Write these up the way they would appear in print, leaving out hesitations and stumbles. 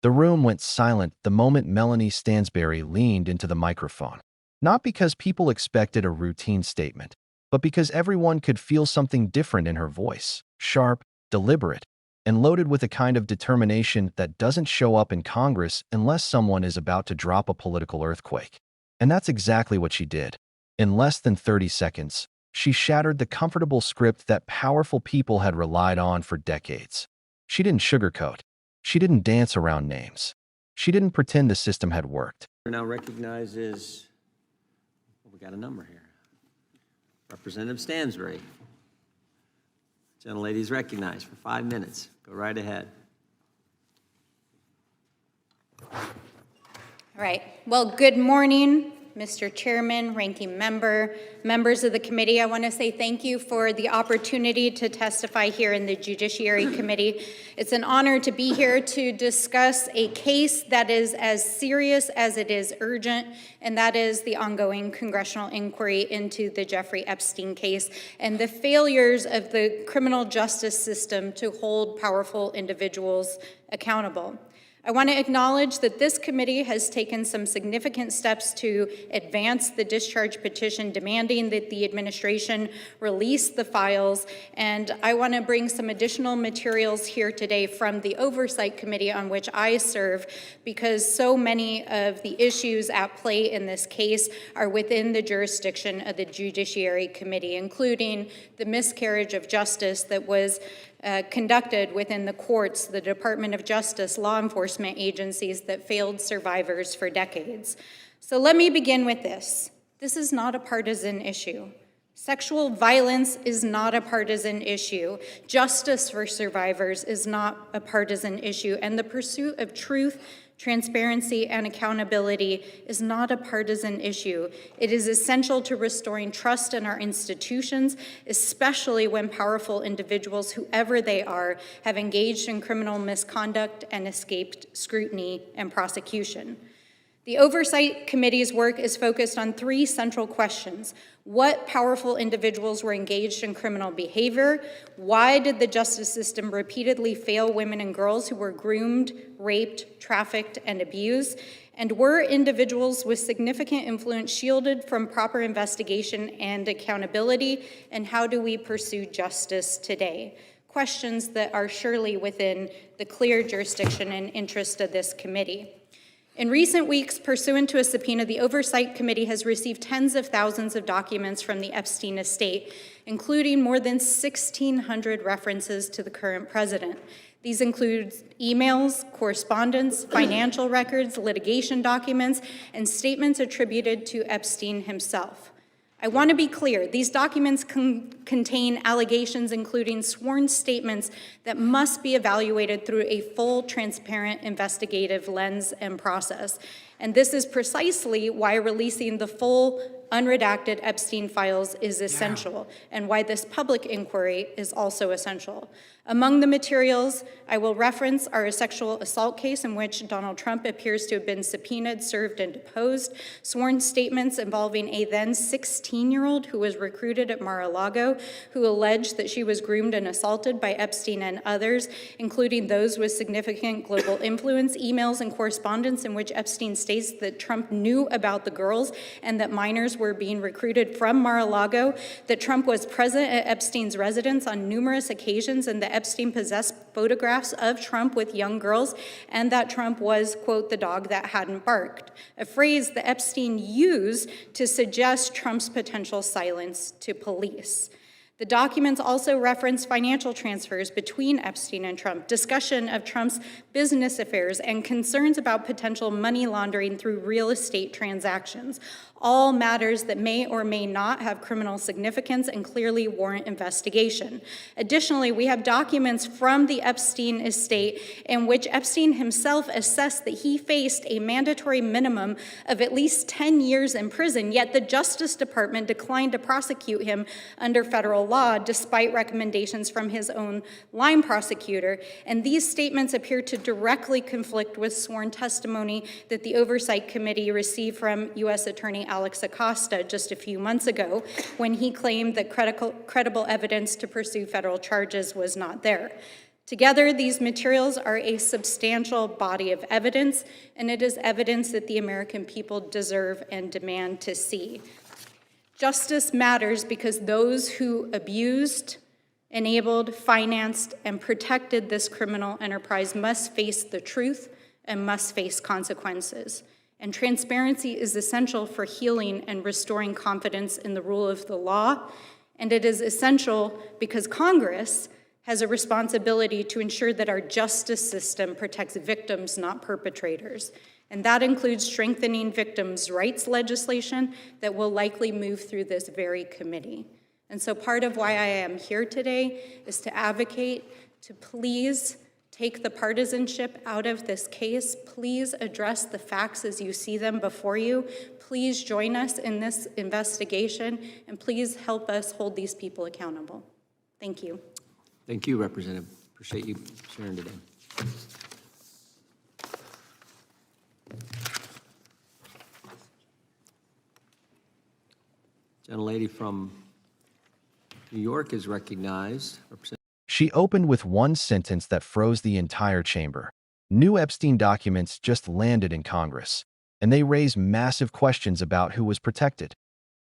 The room went silent the moment Melanie Stansbury leaned into the microphone. Not because people expected a routine statement, but because everyone could feel something different in her voice, sharp, deliberate, and loaded with a kind of determination that doesn't show up in Congress unless someone is about to drop a political earthquake. And that's exactly what she did. In less than 30 seconds, she shattered the comfortable script that powerful people had relied on for decades. She didn't sugarcoat. She didn't dance around names. She didn't pretend the system had worked. Now recognizes, well, we got a number here. Representative Stansbury. Gentlelady is recognized for 5 minutes. Go right ahead. All right. Well, good morning, Mr. Chairman, Ranking Member, members of the committee. I want to say thank you for the opportunity to testify here in the Judiciary Committee. It's an honor to be here to discuss a case that is as serious as it is urgent, and that is the ongoing congressional inquiry into the Jeffrey Epstein case and the failures of the criminal justice system to hold powerful individuals accountable. I want to acknowledge that this committee has taken some significant steps to advance the discharge petition demanding that the administration release the files, and I want to bring some additional materials here today from the Oversight Committee on which I serve, because so many of the issues at play in this case are within the jurisdiction of the Judiciary Committee, including the miscarriage of justice that was conducted within the courts, the Department of Justice, law enforcement agencies that failed survivors for decades. So let me begin with this. This is not a partisan issue. Sexual violence is not a partisan issue. Justice for survivors is not a partisan issue. And the pursuit of truth, transparency, and accountability is not a partisan issue. It is essential to restoring trust in our institutions, especially when powerful individuals, whoever they are, have engaged in criminal misconduct and escaped scrutiny and prosecution. The Oversight Committee's work is focused on 3 central questions. What powerful individuals were engaged in criminal behavior? Why did the justice system repeatedly fail women and girls who were groomed, raped, trafficked, and abused? And were individuals with significant influence shielded from proper investigation and accountability? And how do we pursue justice today? Questions that are surely within the clear jurisdiction and interest of this committee. In recent weeks, pursuant to a subpoena, the Oversight Committee has received tens of thousands of documents from the Epstein estate, including more than 1,600 references to the current president. These include emails, correspondence, financial records, litigation documents, and statements attributed to Epstein himself. I want to be clear, these documents contain allegations including sworn statements that must be evaluated through a full, transparent, investigative lens and process. And this is precisely why releasing the full, unredacted Epstein files is essential, and why this public inquiry is also essential. Among the materials I will reference are a sexual assault case in which Donald Trump appears to have been subpoenaed, served, and deposed, sworn statements involving a then 16-year-old who was recruited at Mar-a-Lago, who alleged that she was groomed and assaulted by Epstein and others, including those with significant global influence, emails and correspondence in which Epstein states that Trump knew about the girls and that minors were being recruited from Mar-a-Lago, that Trump was present at Epstein's residence on numerous occasions, and that Epstein possessed photographs of Trump with young girls, and that Trump was, quote, the dog that hadn't barked, a phrase that Epstein used to suggest Trump's potential silence to police. The documents also reference financial transfers between Epstein and Trump, discussion of Trump's business affairs, and concerns about potential money laundering through real estate transactions, all matters that may or may not have criminal significance and clearly warrant investigation. Additionally, we have documents from the Epstein estate in which Epstein himself assessed that he faced a mandatory minimum of at least 10 years in prison, yet the Justice Department declined to prosecute him under federal law despite recommendations from his own line prosecutor. And these statements appear to directly conflict with sworn testimony that the Oversight Committee received from U.S. Attorney Alex Acosta just a few months ago, when he claimed that credible evidence to pursue federal charges was not there. Together, these materials are a substantial body of evidence, and it is evidence that the American people deserve and demand to see. Justice matters because those who abused, enabled, financed, and protected this criminal enterprise must face the truth and must face consequences. And transparency is essential for healing and restoring confidence in the rule of the law, and it is essential because Congress has a responsibility to ensure that our justice system protects victims, not perpetrators. And that includes strengthening victims' rights legislation that will likely move through this very committee. And so part of why I am here today is to advocate to please take the partisanship out of this case. Please address the facts as you see them before you. Please join us in this investigation, and please help us hold these people accountable. Thank you. Thank you, Representative. Appreciate you sharing today. Gentlelady from New York is recognized. She opened with one sentence that froze the entire chamber. New Epstein documents just landed in Congress, and they raised massive questions about who was protected.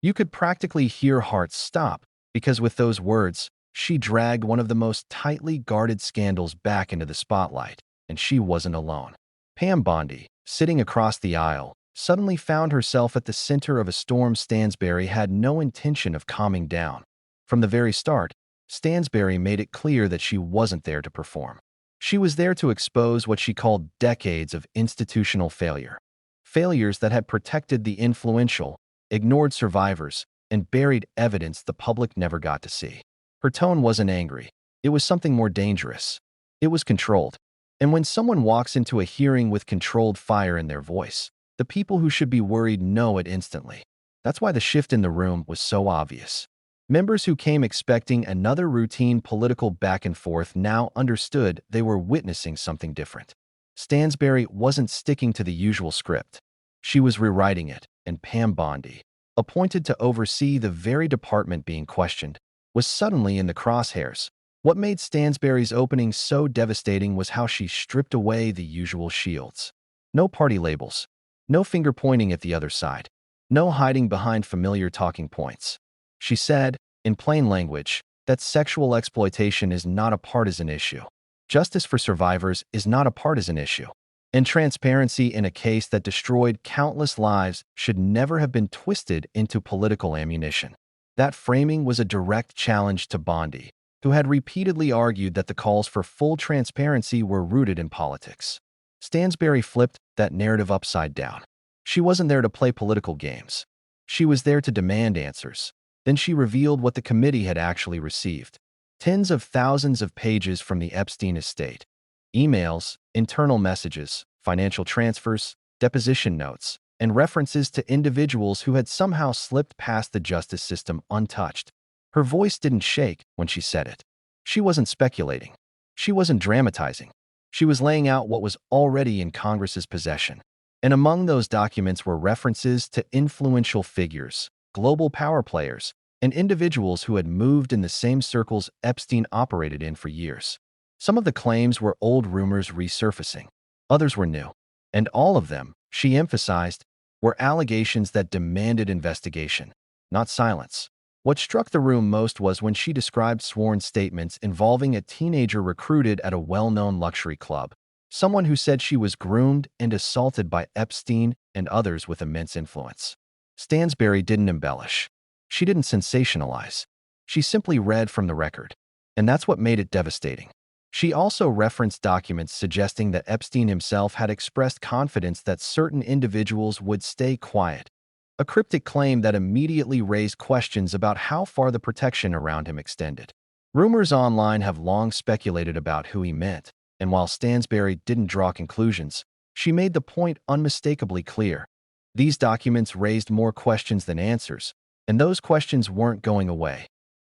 You could practically hear hearts stop, because with those words, she dragged one of the most tightly guarded scandals back into the spotlight, and she wasn't alone. Pam Bondi, sitting across the aisle, suddenly found herself at the center of a storm Stansbury had no intention of calming down. From the very start, Stansbury made it clear that she wasn't there to perform. She was there to expose what she called decades of institutional failure. Failures that had protected the influential, ignored survivors, and buried evidence the public never got to see. Her tone wasn't angry. It was something more dangerous. It was controlled. And when someone walks into a hearing with controlled fire in their voice, the people who should be worried know it instantly. That's why the shift in the room was so obvious. Members who came expecting another routine political back and forth now understood they were witnessing something different. Stansbury wasn't sticking to the usual script. She was rewriting it, and Pam Bondi, appointed to oversee the very department being questioned, was suddenly in the crosshairs. What made Stansbury's opening so devastating was how she stripped away the usual shields. No party labels. No finger-pointing at the other side. No hiding behind familiar talking points. She said, in plain language, that sexual exploitation is not a partisan issue. Justice for survivors is not a partisan issue. And transparency in a case that destroyed countless lives should never have been twisted into political ammunition. That framing was a direct challenge to Bondi, who had repeatedly argued that the calls for full transparency were rooted in politics. Stansbury flipped that narrative upside down. She wasn't there to play political games. She was there to demand answers. Then she revealed what the committee had actually received. Tens of thousands of pages from the Epstein estate. Emails, internal messages, financial transfers, deposition notes, and references to individuals who had somehow slipped past the justice system untouched. Her voice didn't shake when she said it. She wasn't speculating. She wasn't dramatizing. She was laying out what was already in Congress's possession. And among those documents were references to influential figures, global power players, and individuals who had moved in the same circles Epstein operated in for years. Some of the claims were old rumors resurfacing. Others were new. And all of them, she emphasized, were allegations that demanded investigation, not silence. What struck the room most was when she described sworn statements involving a teenager recruited at a well-known luxury club, someone who said she was groomed and assaulted by Epstein and others with immense influence. Stansbury didn't embellish. She didn't sensationalize. She simply read from the record. And that's what made it devastating. She also referenced documents suggesting that Epstein himself had expressed confidence that certain individuals would stay quiet, a cryptic claim that immediately raised questions about how far the protection around him extended. Rumors online have long speculated about who he meant, and while Stansbury didn't draw conclusions, she made the point unmistakably clear. These documents raised more questions than answers, and those questions weren't going away.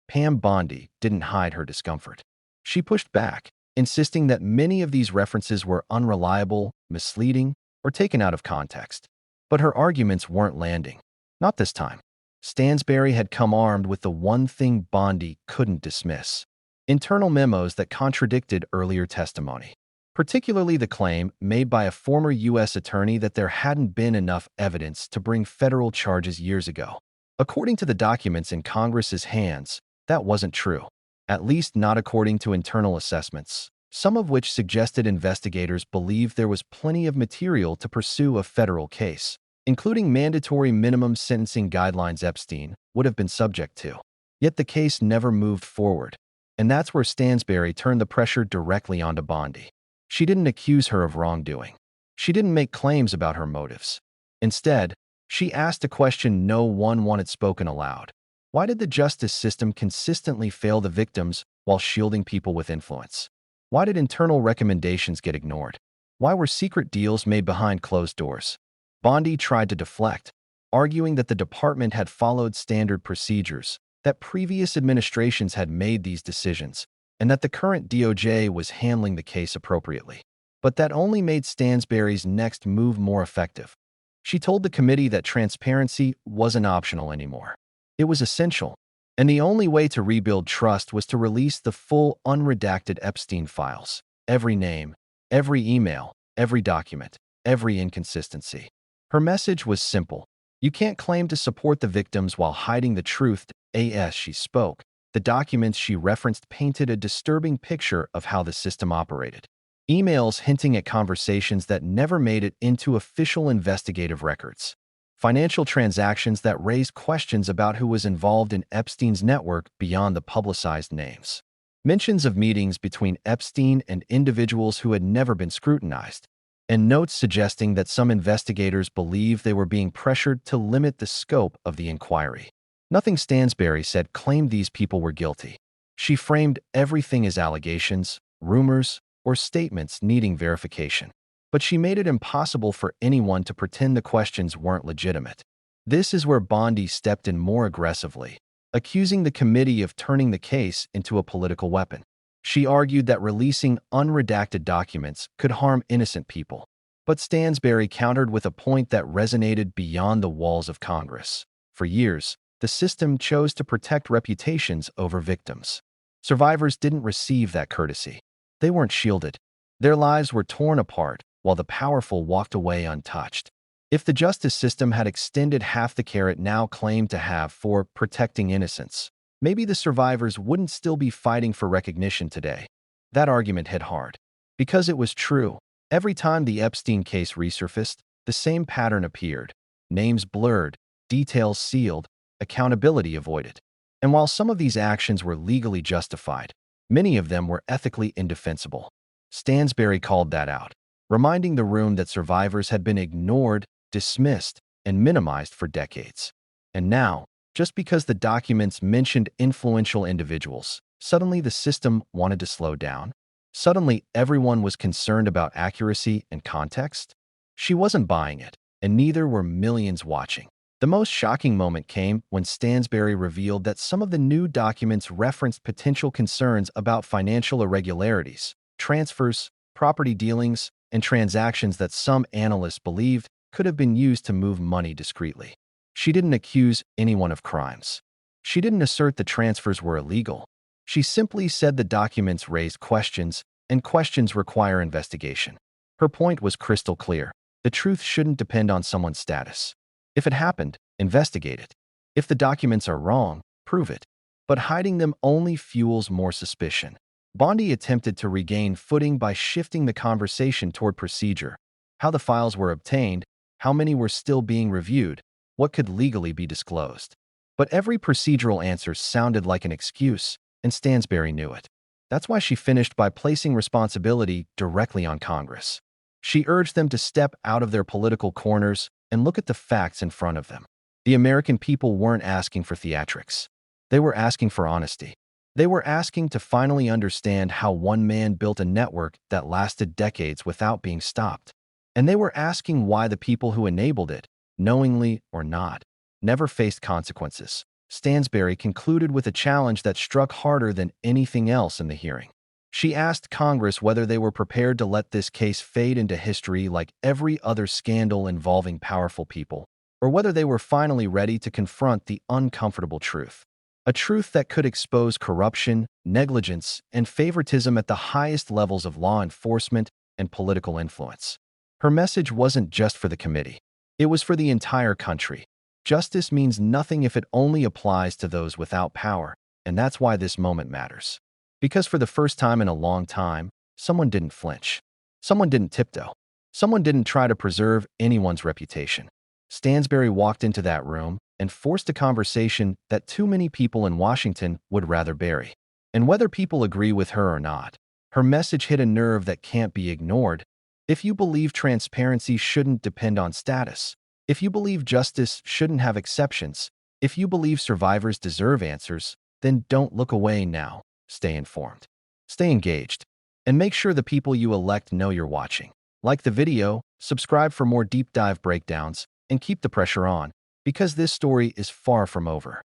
Pam Bondi didn't hide her discomfort. She pushed back, insisting that many of these references were unreliable, misleading, or taken out of context. But her arguments weren't landing. Not this time. Stansbury had come armed with the one thing Bondi couldn't dismiss: internal memos that contradicted earlier testimony, particularly the claim made by a former U.S. attorney that there hadn't been enough evidence to bring federal charges years ago. According to the documents in Congress's hands, that wasn't true, at least not according to internal assessments, some of which suggested investigators believed there was plenty of material to pursue a federal case, including mandatory minimum sentencing guidelines Epstein would have been subject to. Yet the case never moved forward, and that's where Stansbury turned the pressure directly onto Bondi. She didn't accuse her of wrongdoing. She didn't make claims about her motives. Instead, she asked a question no one wanted spoken aloud. Why did the justice system consistently fail the victims while shielding people with influence? Why did internal recommendations get ignored? Why were secret deals made behind closed doors? Bondi tried to deflect, arguing that the department had followed standard procedures, that previous administrations had made these decisions, and that the current DOJ was handling the case appropriately. But that only made Stansbury's next move more effective. She told the committee that transparency wasn't optional anymore. It was essential, and the only way to rebuild trust was to release the full, unredacted Epstein files. Every name, every email, every document, every inconsistency. Her message was simple. You can't claim to support the victims while hiding the truth. As she spoke, the documents she referenced painted a disturbing picture of how the system operated. Emails hinting at conversations that never made it into official investigative records. Financial transactions that raised questions about who was involved in Epstein's network beyond the publicized names. Mentions of meetings between Epstein and individuals who had never been scrutinized. And notes suggesting that some investigators believed they were being pressured to limit the scope of the inquiry. Nothing Stansbury said claimed these people were guilty. She framed everything as allegations, rumors, or statements needing verification. But she made it impossible for anyone to pretend the questions weren't legitimate. This is where Bondi stepped in more aggressively, accusing the committee of turning the case into a political weapon. She argued that releasing unredacted documents could harm innocent people. But Stansbury countered with a point that resonated beyond the walls of Congress. For years, the system chose to protect reputations over victims. Survivors didn't receive that courtesy. They weren't shielded. Their lives were torn apart while the powerful walked away untouched. If the justice system had extended half the care it now claimed to have for protecting innocence, maybe the survivors wouldn't still be fighting for recognition today. That argument hit hard. Because it was true. Every time the Epstein case resurfaced, the same pattern appeared. Names blurred, details sealed, accountability avoided. And while some of these actions were legally justified, many of them were ethically indefensible. Stansbury called that out, reminding the room that survivors had been ignored, dismissed, and minimized for decades. And now, just because the documents mentioned influential individuals, suddenly the system wanted to slow down. Suddenly, everyone was concerned about accuracy and context. She wasn't buying it, and neither were millions watching. The most shocking moment came when Stansbury revealed that some of the new documents referenced potential concerns about financial irregularities, transfers, property dealings, and transactions that some analysts believed could have been used to move money discreetly. She didn't accuse anyone of crimes. She didn't assert the transfers were illegal. She simply said the documents raised questions, and questions require investigation. Her point was crystal clear. The truth shouldn't depend on someone's status. If it happened, investigate it. If the documents are wrong, prove it. But hiding them only fuels more suspicion. Bondi attempted to regain footing by shifting the conversation toward procedure. How the files were obtained, how many were still being reviewed, what could legally be disclosed. But every procedural answer sounded like an excuse, and Stansbury knew it. That's why she finished by placing responsibility directly on Congress. She urged them to step out of their political corners and look at the facts in front of them. The American people weren't asking for theatrics. They were asking for honesty. They were asking to finally understand how one man built a network that lasted decades without being stopped. And they were asking why the people who enabled it, knowingly or not, never faced consequences. Stansbury concluded with a challenge that struck harder than anything else in the hearing. She asked Congress whether they were prepared to let this case fade into history like every other scandal involving powerful people, or whether they were finally ready to confront the uncomfortable truth. A truth that could expose corruption, negligence, and favoritism at the highest levels of law enforcement and political influence. Her message wasn't just for the committee. It was for the entire country. Justice means nothing if it only applies to those without power, and that's why this moment matters. Because for the first time in a long time, someone didn't flinch. Someone didn't tiptoe. Someone didn't try to preserve anyone's reputation. Stansbury walked into that room and forced a conversation that too many people in Washington would rather bury. And whether people agree with her or not, her message hit a nerve that can't be ignored. If you believe transparency shouldn't depend on status, if you believe justice shouldn't have exceptions, if you believe survivors deserve answers, then don't look away now. Stay informed. Stay engaged. And make sure the people you elect know you're watching. Like the video, subscribe for more deep dive breakdowns, and keep the pressure on, because this story is far from over.